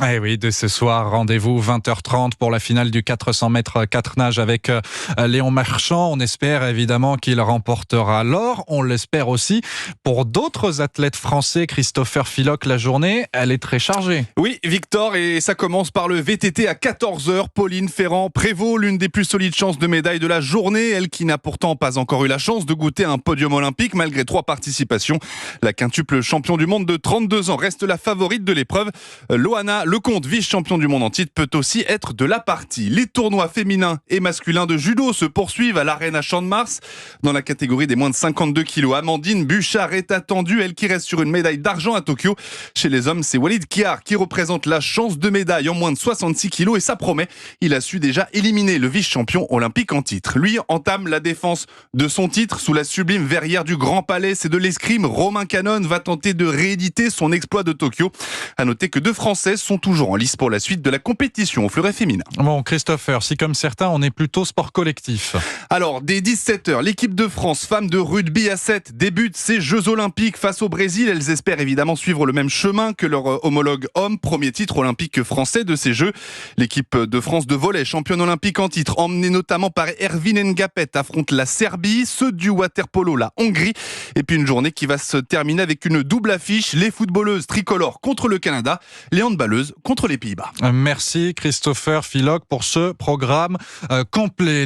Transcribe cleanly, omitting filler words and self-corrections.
Eh oui, dès ce soir, rendez-vous 20h30 pour la finale du 400 mètres 4 nages avec Léon Marchand. On espère évidemment qu'il remportera l'or. On l'espère aussi pour d'autres athlètes français. Christopher Filoc, la journée, elle est très chargée. Oui, Victor, et ça commence par le VTT à 14h. Pauline Ferrand-Prévot, l'une des plus solides chances de médaille de la journée. Elle qui n'a pourtant pas encore eu la chance de goûter à un podium olympique malgré 3 participations. La quintuple champion du monde de 32 ans reste la favorite de l'épreuve. Loana Lecomte, vice-champion du monde en titre, peut aussi être de la partie. Les tournois féminins et masculins de judo se poursuivent à l'Arena Champ-de-Mars. Dans la catégorie des moins de 52 kilos, Amandine Bouchard est attendue, elle qui reste sur une médaille d'argent à Tokyo. Chez les hommes, c'est Walid Kiar qui représente la chance de médaille en moins de 66 kilos et ça promet. Il a su déjà éliminer le vice-champion olympique en titre. Lui entame la défense de son titre sous la sublime verrière du Grand Palais. C'est de l'escrime. Romain Canon va tenter de rééditer son exploit de Tokyo. À noter que 2 Françaises sont toujours en lice pour la suite de la compétition au fleuret féminin. Bon, Christopher, si comme certains, on est plutôt sport collectif. Alors, dès 17h, l'équipe de France femmes de rugby à 7 débute ses Jeux Olympiques face au Brésil. Elles espèrent évidemment suivre le même chemin que leur homologue homme, premier titre olympique français de ces Jeux. L'équipe de France de volley, championne olympique en titre, emmenée notamment par Erwin Ngapet, affronte la Serbie, ceux du waterpolo, la Hongrie. Et puis une journée qui va se terminer avec une double affiche, les footballeuses tricolores contre le Canada, les handballeuses contre les Pays-Bas. Merci Christopher Filoc pour ce programme complet.